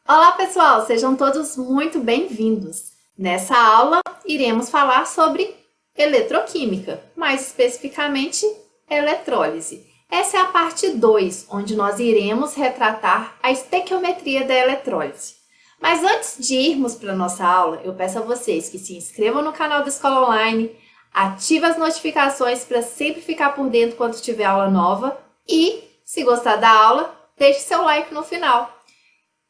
Olá, pessoal! Sejam todos muito bem-vindos. Nessa aula, iremos falar sobre eletroquímica, mais especificamente, eletrólise. Essa é a parte 2, onde nós iremos retratar a estequiometria da eletrólise. Mas antes de irmos para a nossa aula, eu peço a vocês que se inscrevam no canal da Escola Online, ativem as notificações para sempre ficar por dentro quando tiver aula nova e, se gostar da aula, deixe seu like no final.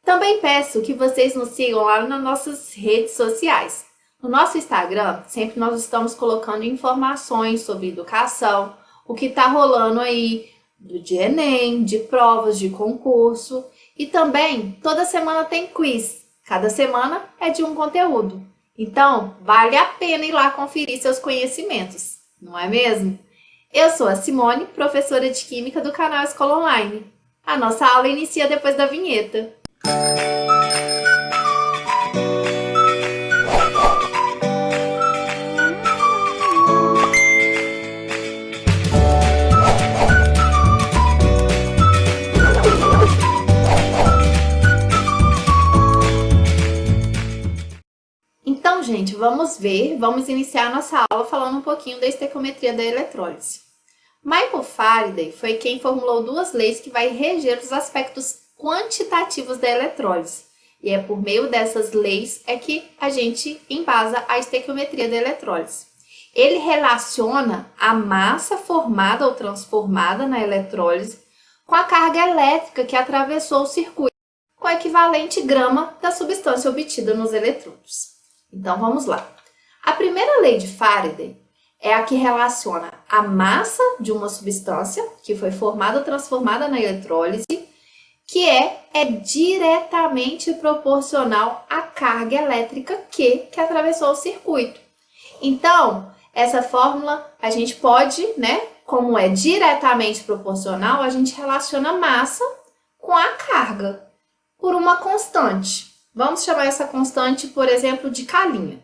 Também peço que vocês nos sigam lá nas nossas redes sociais. No nosso Instagram, sempre nós estamos colocando informações sobre educação, o que está rolando aí de Enem, de provas, de concurso. E também, toda semana tem quiz. Cada semana é de um conteúdo. Então, vale a pena ir lá conferir seus conhecimentos, não é mesmo? Eu sou a Simone, professora de Química do canal Escola Online. A nossa aula inicia depois da vinheta. Então, gente, vamos iniciar a nossa aula falando um pouquinho da estequiometria da eletrólise. Michael Faraday foi quem formulou duas leis que vai reger os aspectos quantitativos da eletrólise. E é por meio dessas leis é que a gente embasa a estequiometria da eletrólise. Ele relaciona a massa formada ou transformada na eletrólise com a carga elétrica que atravessou o circuito, com o equivalente grama da substância obtida nos eletrodos. Então, vamos lá. A primeira lei de Faraday é a que relaciona a massa de uma substância que foi formada ou transformada na eletrólise, que é diretamente proporcional à carga elétrica que atravessou o circuito. Então, essa fórmula a gente pode, como é diretamente proporcional, a gente relaciona a massa com a carga por uma constante. Vamos chamar essa constante, por exemplo, de K'.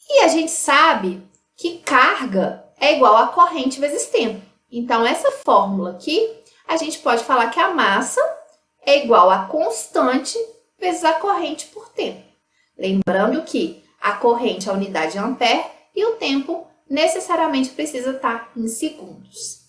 E a gente sabe que carga é igual a corrente vezes tempo. Então, essa fórmula aqui, a gente pode falar que a massa é igual a constante vezes a corrente por tempo. Lembrando que a corrente é a unidade ampere e o tempo necessariamente precisa estar em segundos.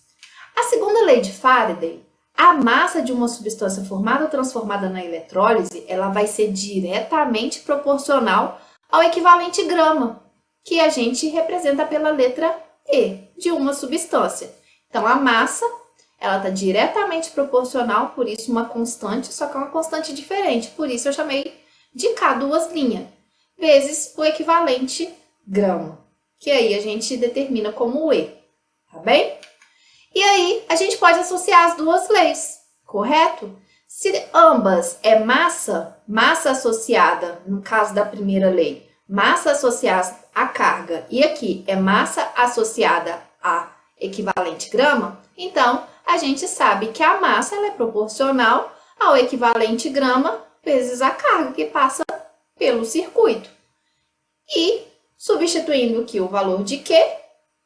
A segunda lei de Faraday, a massa de uma substância formada ou transformada na eletrólise, ela vai ser diretamente proporcional ao equivalente grama, que a gente representa pela letra E, de uma substância. Então, a massa, ela está diretamente proporcional, por isso uma constante, só que é uma constante diferente, por isso eu chamei de K duas linhas, vezes o equivalente grama, que aí a gente determina como E, tá bem? E aí, a gente pode associar as duas leis, correto? Se ambas é massa associada, no caso da primeira lei, massa associada à carga, e aqui é massa associada a equivalente grama, então a gente sabe que a massa ela é proporcional ao equivalente grama vezes a carga que passa pelo circuito. E substituindo aqui o valor de Q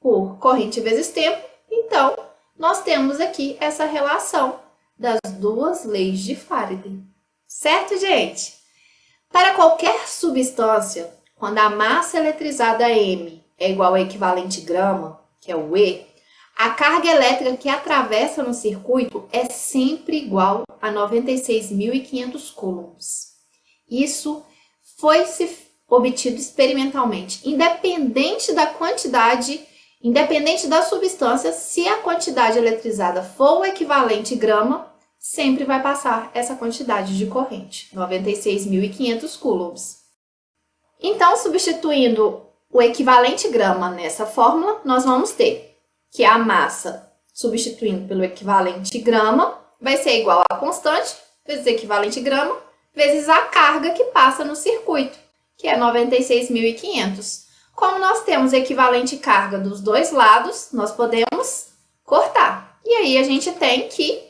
por corrente vezes tempo, então nós temos aqui essa relação das duas leis de Faraday. Certo, gente? Para qualquer substância, quando a massa eletrizada M é igual ao equivalente grama, que é o E, a carga elétrica que atravessa no circuito é sempre igual a 96.500 coulombs. Isso foi obtido experimentalmente, independente da substância, se a quantidade eletrizada for o equivalente grama, sempre vai passar essa quantidade de corrente, 96.500 coulombs. Então, substituindo o equivalente grama nessa fórmula, nós vamos ter que a massa, substituindo pelo equivalente grama, vai ser igual a constante, vezes equivalente grama, vezes a carga que passa no circuito, que é 96.500. Como nós temos equivalente carga dos dois lados, nós podemos cortar. E aí, a gente tem que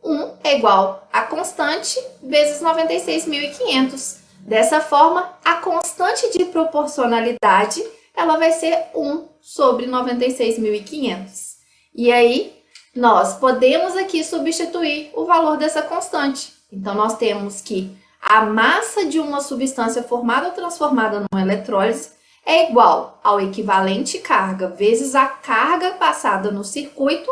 1 é igual a constante vezes 96.500. Dessa forma, a constante de proporcionalidade ela vai ser 1 sobre 96.500. E aí, nós podemos aqui substituir o valor dessa constante. Então, nós temos que a massa de uma substância formada ou transformada numa eletrólise é igual ao equivalente carga vezes a carga passada no circuito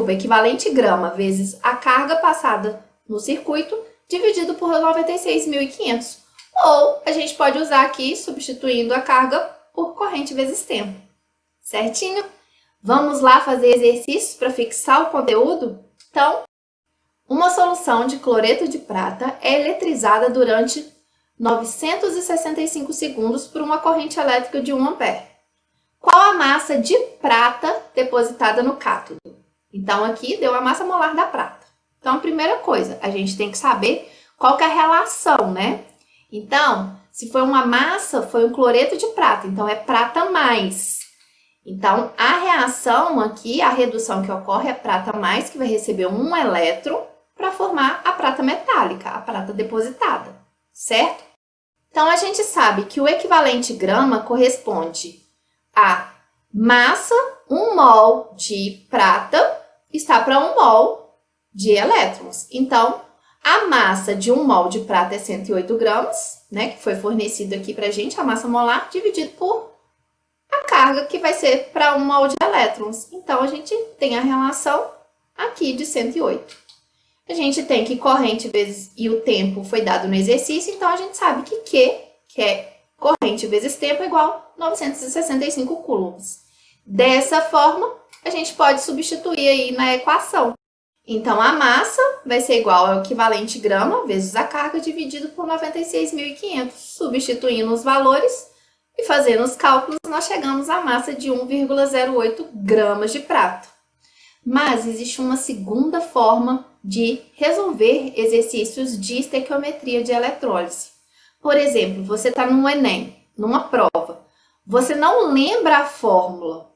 equivalente grama vezes a carga passada no circuito dividido por 96.500. Ou a gente pode usar aqui substituindo a carga por corrente vezes tempo. Certinho? Vamos lá fazer exercícios para fixar o conteúdo? Então, uma solução de cloreto de prata é eletrizada durante 965 segundos por uma corrente elétrica de 1 ampere. Qual a massa de prata depositada no cátodo? Então, aqui deu a massa molar da prata. Então, a primeira coisa, a gente tem que saber qual que é a relação, né? Então, se foi uma massa, foi um cloreto de prata, então é prata mais. Então, a reação aqui, a redução que ocorre é prata mais, que vai receber um elétron para formar a prata metálica, a prata depositada, certo? Então, a gente sabe que o equivalente grama corresponde a massa, 1 mol de prata está para 1 mol de elétrons. Então, a massa de 1 mol de prata é 108 gramas, né, que foi fornecido aqui para a gente, a massa molar, dividido por a carga, que vai ser para 1 mol de elétrons. Então, a gente tem a relação aqui de 108. A gente tem que corrente vezes, e o tempo foi dado no exercício, então a gente sabe que Q, que é corrente vezes tempo, é igual a 965 coulombs. Dessa forma, a gente pode substituir aí na equação. Então, a massa vai ser igual ao equivalente grama vezes a carga dividido por 96.500. Substituindo os valores e fazendo os cálculos, nós chegamos à massa de 1,08 gramas de prata. Mas existe uma segunda forma de resolver exercícios de estequiometria de eletrólise. Por exemplo, você está no Enem, numa prova, você não lembra a fórmula.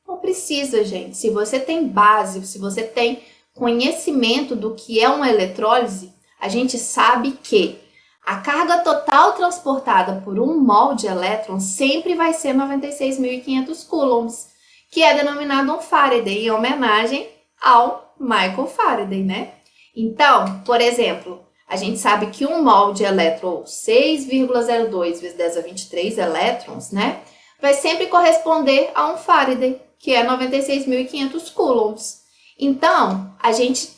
Não precisa, gente. Se você tem base, se você tem conhecimento do que é uma eletrólise, a gente sabe que a carga total transportada por 1 mol de elétrons sempre vai ser 96.500 coulombs, que é denominado um Faraday, em homenagem ao Michael Faraday, né? Então, por exemplo, a gente sabe que 1 mol de elétron, 6,02 vezes 10 a 23 elétrons, né? Vai sempre corresponder a um Faraday, que é 96.500 coulombs. Então, a gente,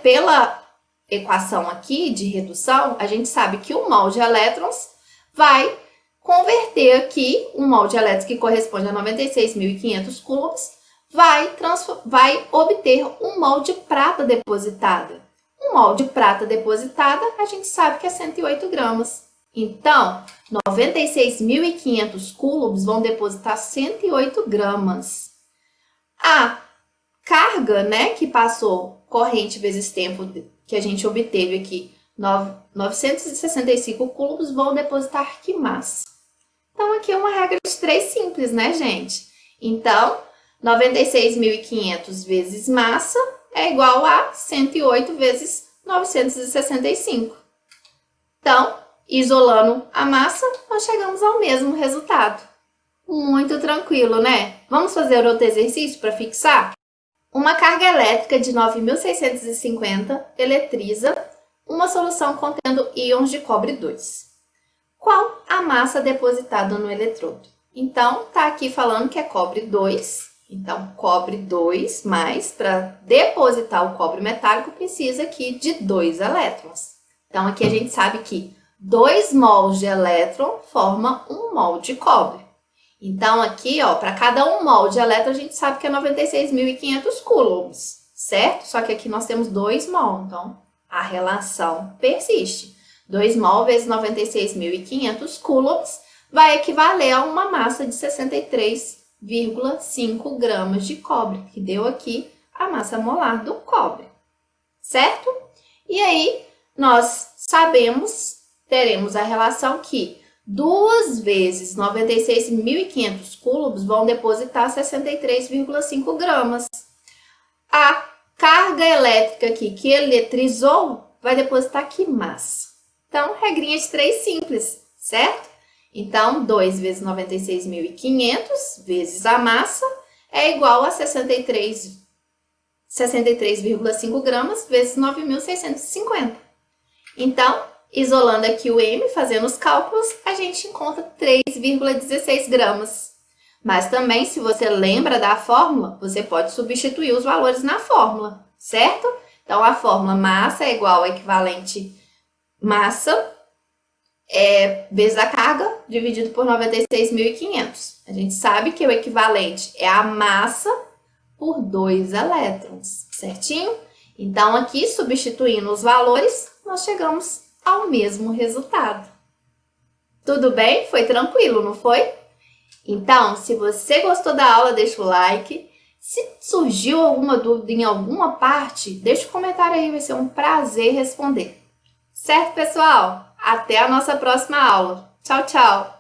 pela equação aqui de redução, a gente sabe que 1 mol de elétrons vai converter aqui, 1 mol de elétrons que corresponde a 96.500 coulombs, vai obter 1 mol de prata depositada. 1 mol de prata depositada, a gente sabe que é 108 gramas. Então, 96.500 coulombs vão depositar 108 gramas. A carga, né, que passou corrente vezes tempo que a gente obteve aqui, 965 coulombs, vão depositar que massa? Então, aqui é uma regra de 3 simples, né, gente? Então, 96.500 vezes massa é igual a 108 vezes 965. Então, isolando a massa, nós chegamos ao mesmo resultado. Muito tranquilo, né? Vamos fazer outro exercício para fixar? Uma carga elétrica de 9.650 eletriza uma solução contendo íons de cobre 2. Qual a massa depositada no eletrodo? Então, tá aqui falando que é cobre 2. Então, cobre 2 mais, para depositar o cobre metálico, precisa aqui de 2 elétrons. Então, aqui a gente sabe que 2 mols de elétron forma 1 mol de cobre. Então, aqui, ó, para cada 1 mol de elétron, a gente sabe que é 96.500 coulombs, certo? Só que aqui nós temos 2 mol, então a relação persiste. 2 mol vezes 96.500 coulombs vai equivaler a uma massa de 63,5 gramas de cobre, que deu aqui a massa molar do cobre, certo? E aí, nós teremos a relação que 2 vezes 96.500 coulombs vão depositar 63,5 gramas. A carga elétrica aqui que eletrizou vai depositar que massa? Então, regrinha de 3 simples, certo? Então, 2 vezes 96.500 vezes a massa é igual a 63,5 gramas vezes 9.650. Então, isolando aqui o M, fazendo os cálculos, a gente encontra 3,16 gramas. Mas também, se você lembra da fórmula, você pode substituir os valores na fórmula, certo? Então, a fórmula massa é igual ao equivalente massa vezes a carga dividido por 96.500. A gente sabe que o equivalente é a massa por 2 elétrons, certinho? Então, aqui, substituindo os valores, nós chegamos ao mesmo resultado. Tudo bem? Foi tranquilo, não foi? Então, se você gostou da aula, deixa o like. Se surgiu alguma dúvida em alguma parte, deixa um comentário aí, vai ser um prazer responder. Certo, pessoal? Até a nossa próxima aula. Tchau, tchau!